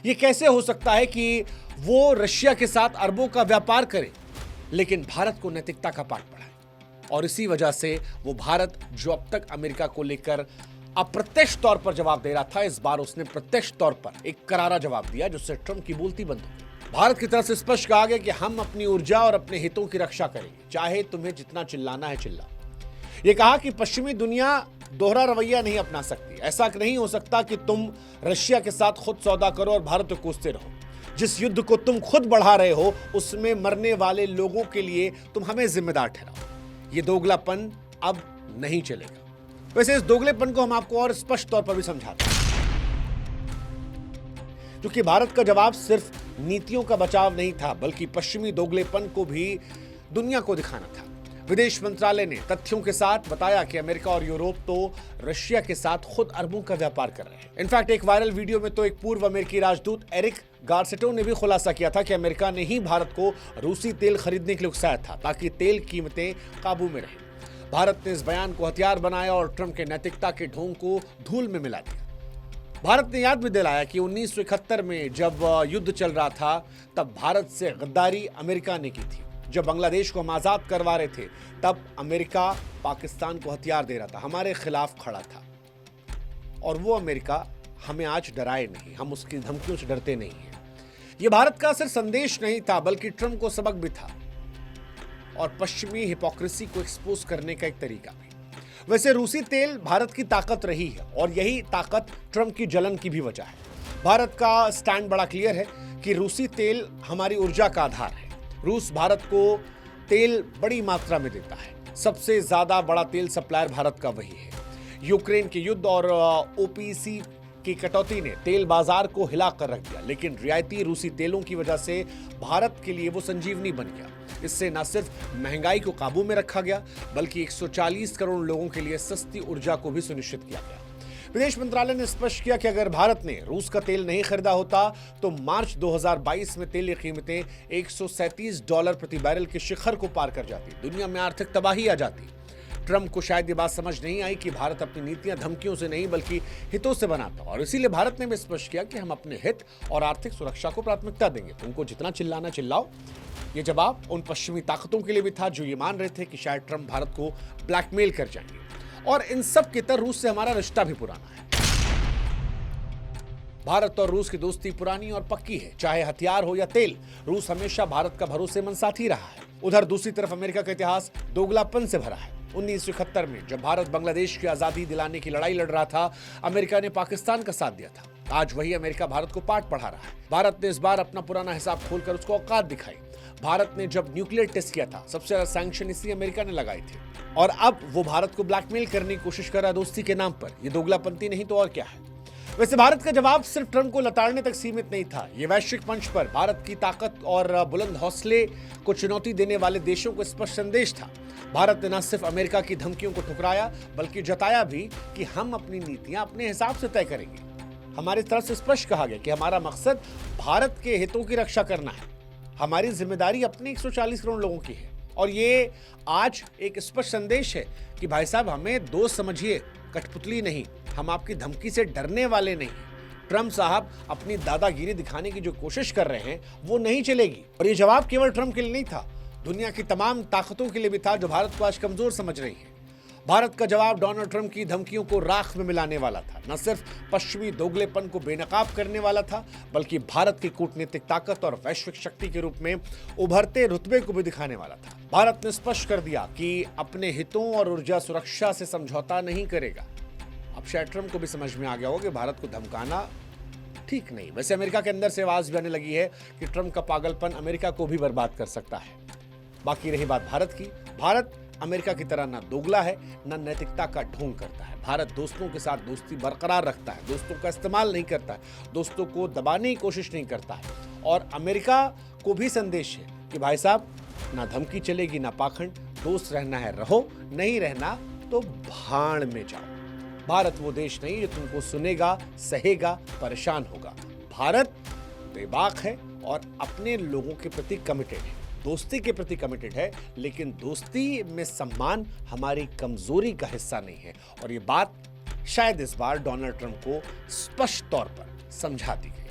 ये कैसे हो सकता है कि वो रशिया के साथ अरबों का व्यापार करे लेकिन भारत को नैतिकता का पाठ पढ़ाए? और इसी वजह से वो भारत जो अब तक अमेरिका को लेकर अप्रत्यक्ष तौर पर जवाब दे रहा था, इस बार उसने प्रत्यक्ष तौर पर एक करारा जवाब दिया जिससे ट्रंप की बोलती बंद हो गई। भारत की तरफ से स्पष्ट कहा गया कि हम अपनी ऊर्जा और अपने हितों की रक्षा करेंगे, चाहे तुम्हें जितना चिल्लाना है चिल्ला। ये कहा कि पश्चिमी दुनिया दोहरा रवैया नहीं अपना सकती। ऐसा नहीं हो सकता कि तुम रशिया के साथ खुद सौदा करो और भारत को कोसते रहो। जिस युद्ध को तुम खुद बढ़ा रहे हो उसमें मरने वाले लोगों के लिए तुम हमें जिम्मेदार ठहराओ। ये दोगलापन अब नहीं चलेगा। वैसे इस दोगलेपन को हम आपको और स्पष्ट तौर पर भी समझाते हैं, क्योंकि भारत का जवाब सिर्फ नीतियों का बचाव नहीं था बल्कि पश्चिमी दोगलेपन को भी दुनिया को दिखाना था। विदेश मंत्रालय ने तथ्यों के साथ बताया कि अमेरिका और यूरोप तो रशिया के साथ खुद अरबों का व्यापार कर रहे हैं। इनफैक्ट एक वायरल वीडियो में तो एक पूर्व अमेरिकी राजदूत एरिक गार्सेटो ने भी खुलासा किया था कि अमेरिका ने ही भारत को रूसी तेल खरीदने के लिए उकसाया था ताकि तेल कीमतें काबू में रहें। भारत ने इस बयान को हथियार बनाया और ट्रंप के नैतिकता के ढोंग को धूल में मिला दिया। भारत ने याद भी दिलाया कि 1971 में जब युद्ध चल रहा था तब भारत से गद्दारी अमेरिका ने की थी। जब बांग्लादेश को हम आजाद करवा रहे थे तब अमेरिका पाकिस्तान को हथियार दे रहा था, हमारे खिलाफ खड़ा था। और वो अमेरिका हमें आज डराए नहीं, हम उसकी धमकियों से डरते नहीं हैं। ये भारत का सिर्फ संदेश नहीं था बल्कि ट्रंप को सबक भी था और पश्चिमी हिपोक्रेसी को एक्सपोज करने का एक तरीका भी। वैसे रूसी तेल भारत की ताकत रही है और यही ताकत ट्रंप की जलन की भी वजह है। भारत का स्टैंड बड़ा क्लियर है कि रूसी तेल हमारी ऊर्जा का आधार है। रूस भारत को तेल बड़ी मात्रा में देता है। सबसे ज्यादा बड़ा तेल सप्लायर भारत का वही है। यूक्रेन के युद्ध और ओपीसी की कटौती ने तेल बाजार को हिला कर रख दिया, लेकिन रियायती रूसी तेलों की वजह से भारत के लिए वो संजीवनी बन गया। इससे न सिर्फ महंगाई को काबू में रखा गया बल्कि 140 करोड़ लोगों के लिए सस्ती ऊर्जा को भी सुनिश्चित किया गया। विदेश मंत्रालय ने स्पष्ट किया कि अगर भारत ने रूस का तेल नहीं खरीदा होता तो मार्च 2022 में तेल की कीमतें $137 प्रति बैरल के शिखर को पार कर जाती, दुनिया में आर्थिक तबाही आ जाती। ट्रंप को शायद ये बात समझ नहीं आई कि भारत अपनी नीतियां धमकियों से नहीं बल्कि हितों से बनाता, और इसीलिए भारत ने भी स्पष्ट किया कि हम अपने हित और आर्थिक सुरक्षा को प्राथमिकता देंगे। तुमको जितना चिल्लाना चिल्लाओ। ये जवाब उन पश्चिमी ताकतों के लिए भी था जो ये मान रहे थे कि शायद ट्रंप भारत को ब्लैकमेल कर जाएंगे। और इन सब के तरह रूस से हमारा रिश्ता भी पुराना है। भारत और रूस की दोस्ती पुरानी और पक्की है, चाहे हथियार हो या तेल। रूस हमेशा भारत का भरोसेमंद साथी रहा है। उधर दूसरी तरफ अमेरिका का इतिहास दोगलापन से भरा है। 1971 में जब भारत बांग्लादेश की आजादी दिलाने की लड़ाई लड़ रहा था, अमेरिका ने पाकिस्तान का साथ दिया था। आज वही अमेरिका भारत को पाठ पढ़ा रहा है। भारत ने इस बार अपना पुराना हिसाब खोलकर उसको औकात दिखाई। भारत ने जब न्यूक्लियर टेस्ट किया था, सबसे ज्यादा सैंक्शन इसी अमेरिका ने लगाए थे, और अब वो भारत को ब्लैकमेल करने की कोशिश कर रहा है दोस्ती के नाम पर। ये दोगलापंती नहीं तो और क्या है। वैसे भारत का जवाब सिर्फ ट्रंप को लताड़ने तक सीमित नहीं था। ये वैश्विक मंच पर भारत की ताकत और बुलंद हौसले को चुनौती देने वाले देशों को स्पष्ट संदेश था। भारत ने न सिर्फ अमेरिका की धमकियों को ठुकराया बल्कि जताया भी कि हम अपनी नीतियां अपने हिसाब से तय करेंगे। हमारी तरफ से स्पष्ट कहा गया कि हमारा मकसद भारत के हितों की रक्षा करना है। हमारी जिम्मेदारी अपने 140 करोड़ लोगों की है। और ये आज एक स्पष्ट संदेश है कि भाई साहब, हमें दोस्त समझिए, कठपुतली नहीं। हम आपकी धमकी से डरने वाले नहीं। ट्रंप साहब अपनी दादागिरी दिखाने की जो कोशिश कर रहे हैं वो नहीं चलेगी। और ये जवाब केवल ट्रंप के लिए नहीं था, दुनिया की तमाम ताकतों के लिए भी था जो भारत को आज कमजोर समझ रही है। भारत का जवाब डोनाल्ड ट्रंप की धमकियों को राख में मिलाने वाला था, न सिर्फ पश्चिमी दोगलेपन को बेनकाब करने वाला था बल्कि भारत की कूटनीतिक ताकत और वैश्विक शक्ति के रूप में उभरते रुतबे को भी दिखाने वाला था। भारत ने स्पष्ट कर दिया कि अपने हितों और ऊर्जा सुरक्षा से समझौता नहीं करेगा। अब शायद ट्रंप को भी समझ में आ गया होगा कि भारत को धमकाना ठीक नहीं। वैसे अमेरिका के अंदर से आवाज भी आने लगी है कि ट्रंप का पागलपन अमेरिका को भी बर्बाद कर सकता है। बाकी रही बात भारत की, भारत अमेरिका की तरह ना दोगला है ना नैतिकता का ढोंग करता है। भारत दोस्तों के साथ दोस्ती बरकरार रखता है, दोस्तों का इस्तेमाल नहीं करता है, दोस्तों को दबाने की कोशिश नहीं करता है। और अमेरिका को भी संदेश है कि भाई साहब, ना धमकी चलेगी ना पाखंड, दोस्त रहना है रहो, नहीं रहना तो भाड़ में जाओ। भारत वो देश नहीं जो तुमको सुनेगा, सहेगा, परेशान होगा। भारत बेबाक है और अपने लोगों के प्रति कमिटेड है, दोस्ती के प्रति कमिटेड है, लेकिन दोस्ती में सम्मान हमारी कमजोरी का हिस्सा नहीं है। और ये बात शायद इस बार डोनाल्ड ट्रंप को स्पष्ट तौर पर समझा दी गई।